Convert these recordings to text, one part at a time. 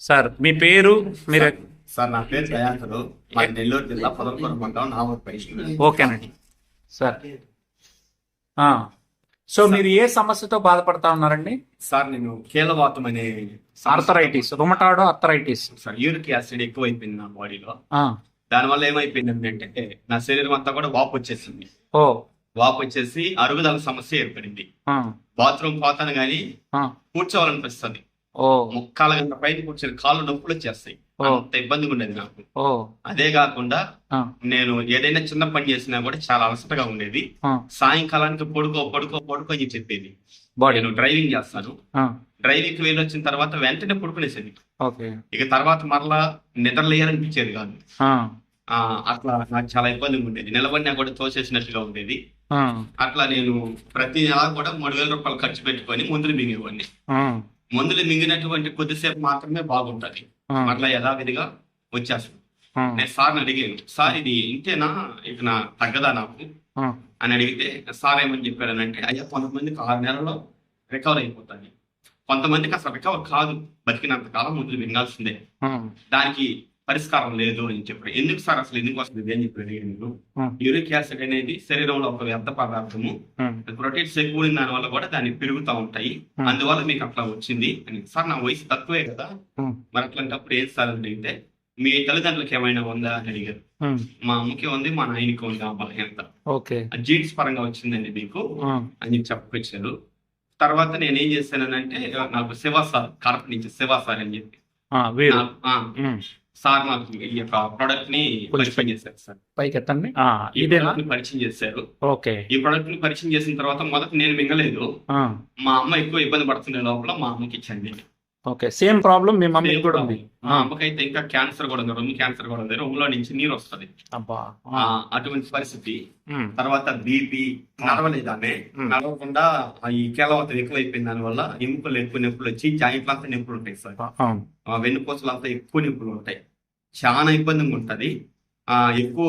Sir మీ పేరు మీరు sir నా పేరు దయాకరు. మా నెల్లూరు జిల్లా పొదలకూరు మండలం నామూరుపై. ఓకేనండి సార్. సో మీరు ఏ సమస్యతో బాధపడతా ఉన్నారండి? సార్ నేను కీలవాతం అనే arthritis, rheumatoid arthritis. Sir uric acid ఎక్కువైపోయింది నా బాడీలో. దానివల్ల ఏమైపోయింది అంటే నా శరీరం అంతా కూడా వాపు వచ్చేసింది. వాపు వచ్చేసి అరుగుదల సమస్య ఏర్పడింది. బాత్రూమ్ పోతాను గానీ కూర్చోవాలనిపిస్తుంది. ముక్కాల గంట పైన కూర్చొని కాళ్ళు నొప్పులు వచ్చేస్తాయి. అంత ఇబ్బందిగా ఉండేది నాకు. అదే కాకుండా నేను ఏదైనా చిన్న పని చేసినా కూడా చాలా అలసటగా ఉండేది. సాయంకాలానికి పడుకో అని చెప్పేది. నేను డ్రైవింగ్ చేస్తాను. డ్రైవింగ్ కి వెళ్ళి వచ్చిన తర్వాత వెంటనే పడుకునేసేది. ఇక తర్వాత మరలా నిద్రలేయాలనిపించేది కాదు. అట్లా నాకు చాలా ఇబ్బందిగా ఉండేది. నిలబడినా కూడా తోసేసినట్టుగా ఉండేది. అట్లా నేను ప్రతి నెల కూడా 3,000 రూపాయలు ఖర్చు పెట్టుకొని మందులు మింగేవాడిని. మందులు మింగినటువంటి కొద్దిసేపు మాత్రమే బాగుంటది, మరలా యథావిధిగా వచ్చేస్తాను. నేను సార్ని అడిగాను, సార్ ఇది ఇంతేనా, ఇది నా తగ్గదా నాకు అని అడిగితే సార్ ఏమని చెప్పాడనంటే, అయ్యా కొంతమందికి 6 నెలల్లో రికవర్ అయిపోతుంది, కొంతమందికి అసలు రికవర్ కాదు, బతికినంత కాలం మందులు మింగాల్సిందే, దానికి పరిష్కారం లేదు అని చెప్పారు. ఎందుకు సార్ అసలు ఎందుకు వస్తుంది అని చెప్పి అడిగాను. యూరిక్ యాసిడ్ అనేది శరీరంలో ఒక వ్యర్థ పదార్థము, ప్రోటీన్స్ ఎక్కువ దాని వల్ల కూడా దాన్ని పెరుగుతూ ఉంటాయి, అందువల్ల మీకు అట్లా వచ్చింది అని. సార్ నా వయసు తక్కువే కదా, మరి అట్లాంటప్పుడు ఏం సార్ అని అడిగితే, మీ తల్లిదండ్రులకి ఏమైనా ఉందా అని అడిగారు. మా అమ్మకి ఉంది, మా నాయనకి ఉంది ఆ బలహీనత, జీన్స్ పరంగా వచ్చిందండి మీకు అని చెప్పుకొచ్చారు. తర్వాత నేను ఏం చేశానంటే, నాకు శివ సార్ కడప నుంచి శివ సార్ అని చెప్పి సార్ నాకు ఈ యొక్క ప్రొడక్ట్ ని పరిచయం చేశారు. సార్ పైకి ఎత్తండి. ఈ ప్రొడక్ట్ ని పరిచయం చేశారు. ఈ ప్రొడక్ట్ ని పరిచయం చేసిన తర్వాత మొదట నేను మింగలేదు. మా అమ్మ ఎక్కువ ఇబ్బంది పడుతున్న లోపల మా అమ్మకి ఇచ్చండి. సేమ్ ప్రాబ్లం మీ మమ్మీకి కూడా ఉంది. మా అమ్మకైతే ఇంకా క్యాన్సర్ కూడా ఉంది, రొమ్ము క్యాన్సర్ కూడా ఉంది, రొమ్ములో నుంచి నీరు వస్తుంది. అటువంటి పరిస్థితి. తర్వాత బీపీ నడవలేదానే, నడవకుండా ఈ కేలవతం ఎక్కువైపోయింది. దాని వల్ల ఎముకలు ఎక్కువ నొప్పులు వచ్చి జాయింట్లు అంతా నొప్పులు ఉంటాయి సార్, వెన్నుపూసలు అంతా ఎక్కువ నొప్పులు ఉంటాయి, చాలా ఇబ్బందిగా ఉంటది. ఎక్కువ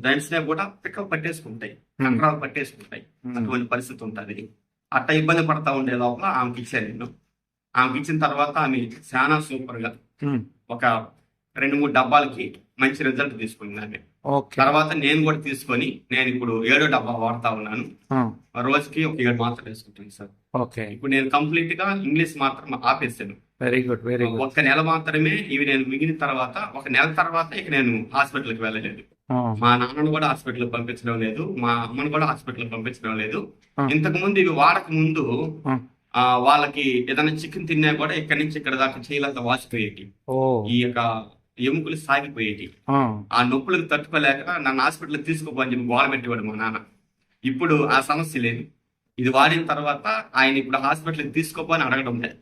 దంచినా కూడా పిక్కలు పట్టేసుకుంటాయి, కండరాలు పట్టేసుకుంటాయి, అటువంటి పరిస్థితి ఉంటది. అట్లా ఇబ్బంది పడతా ఉండే లోపల ఆమెకి ఇచ్చాను నేను. ఆమెకి ఇచ్చిన తర్వాత ఆమె చాలా సూపర్ గా ఒక 2-3 డబ్బాలకి మంచి రిజల్ట్ తీసుకుంది ఆమె. తర్వాత నేను కూడా తీసుకొని నేను ఇప్పుడు 7వ డబ్బా వాడుతా ఉన్నాను. రోజుకి ఒక 7 మాత్రలు వేసుకుంటాను సార్. ఇప్పుడు నేను కంప్లీట్ గా ఇంగ్లీష్ మాత్రం ఆపేసాను. Very good, very good. ఒక్క నెల మాత్రమే ఇవి నేను మిగిలిన తర్వాత, ఒక నెల తర్వాత ఇక నేను హాస్పిటల్కి వెళ్ళలేదు. మా నాన్నను కూడా హాస్పిటల్ పంపించడం లేదు, మా అమ్మను కూడా హాస్పిటల్ పంపించడం లేదు. ఇంతకు ముందు ఇవి వాడక ముందు వాళ్ళకి ఏదైనా చికెన్ తిన్నా కూడా ఇక్కడి నుంచి ఇక్కడ దాకా చేయలేక వాసిపోయేటి, ఈ యొక్క ఎముకలు సాగిపోయేటి. ఆ నొప్పులకు తట్టుకోలేక నన్ను హాస్పిటల్ తీసుకోపోని చెప్పి గోడ పెట్టేవాడు మా నాన్న. ఇప్పుడు ఆ సమస్య లేదు. ఇది వాడిన తర్వాత ఆయన ఇప్పుడు హాస్పిటల్కి తీసుకోపోని అడగడం లేదు,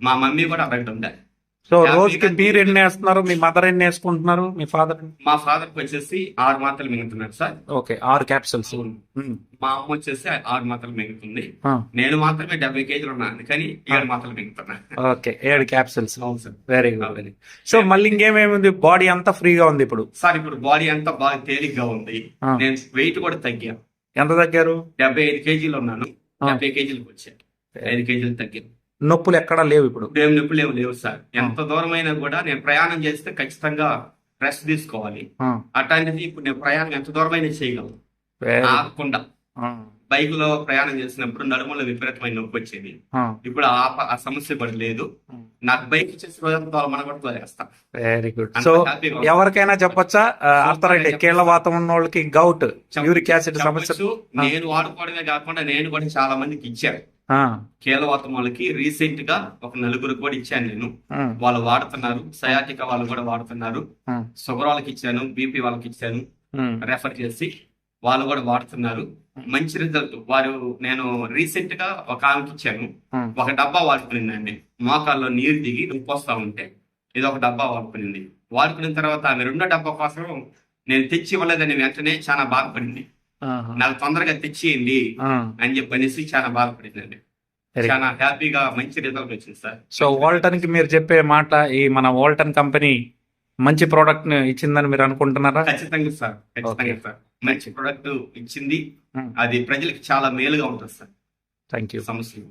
మా మమ్మీ కూడా అడగడం లేదు. సో రోజుకి మీరు ఎన్ని వేస్తున్నారు, మీ మదర్ ఎన్ని వేసుకుంటున్నారు, మీ ఫాదర్? మా ఫాదర్ వచ్చేసి 6 మాత్రలు మింగుతున్నారు సార్. 6 క్యాప్సూల్స్. మా అమ్మ వచ్చేసి 6 మాత్రలు మింగుతుంది. నేను మాత్రమే 70 కేజీలు ఉన్నాను, అందుకని 7 మాత్రలు మింగుతున్నాను. 7 capsules. Very good, very. So మళ్ళీ ఇంకేమేమి, బాడీ అంతా ఫ్రీగా ఉంది ఇప్పుడు? సార్ ఇప్పుడు బాడీ అంతా బాగా తేలిగ్గా ఉంది. నేను వెయిట్ కూడా తగ్గాను. ఎంత తగ్గారు? 75 కేజీలు ఉన్నాను, 70 కేజీలకు వచ్చాను, 5 కేజీలు తగ్గాను. నొప్పులు ఎక్కడా లేవు ఇప్పుడు? ఏం నొప్పులు లేవు సార్. ఎంత దూరం అయినా కూడా నేను ప్రయాణం చేస్తే ఖచ్చితంగా రెస్ట్ తీసుకోవాలి. అట్లాంటిది ఇప్పుడు నేను ప్రయాణం ఎంత దూరం అయినా చేయగలను ఆగకుండా. బైక్ లో ప్రయాణం చేసినప్పుడు నడుములో విపరీతమైన నొప్పి వచ్చేది, ఇప్పుడు ఆ సమస్య కూడా లేదు. నాకు బైక్ చేసే రోజంతా మనగొట్టులో చేస్తా. Very good. సో ఎవరికైనా చెప్పొచ్చా, ఆర్థరైటిస్ కీళ్లవాతం ఉన్న వాళ్ళకి, గౌట్, యూరిక్ యాసిడ్ సమస్య? నేను వాడుకోవడమే కాకుండా నేను కూడా చాలా మందికి ఇచ్చాను. కీలవాతం వాళ్ళకి రీసెంట్ గా ఒక 4 కూడా ఇచ్చాను నేను. వాళ్ళు వాడుతున్నారు. సయాటికా వాళ్ళు కూడా వాడుతున్నారు. షుగర్ వాళ్ళకి ఇచ్చాను, బీపీ వాళ్ళకి ఇచ్చాను, రెఫర్ చేసి వాళ్ళు కూడా వాడుతున్నారు. మంచి రిజల్ట్. నేను రీసెంట్ గా ఒక ఆమెకి ఇచ్చాను, 1 డబ్బా వాడుకునిందండి. మోకాల్లో నీరు దిగి నొప్పి వస్తా ఉంటే ఇది 1 డబ్బా వాడుకునింది. వాడుకున్న తర్వాత ఆమె 2వ డబ్బా కోసం నేను తెచ్చి ఇవ్వలేదని వెంటనే చాలా బాధపడింది. నాకు తొందరగా తెచ్చియండి అని చెప్పనేసి చాలా బాధపడిందండి. చాలా హ్యాపీగా మంచి రిజల్ట్ వచ్చింది సార్. సో వాల్టన్ కి మీరు చెప్పే మాట, ఈ మన వాల్టన్ కంపెనీ మంచి ప్రోడక్ట్ ఇచ్చిందని మీరు అనుకుంటున్నారా? ఖచ్చితంగా సార్, ఖచ్చితంగా సార్. మంచి ప్రోడక్ట్ ఇచ్చింది, అది ప్రజలకు చాలా మేలుగా ఉంటుంది సార్. Thank you. సమస్య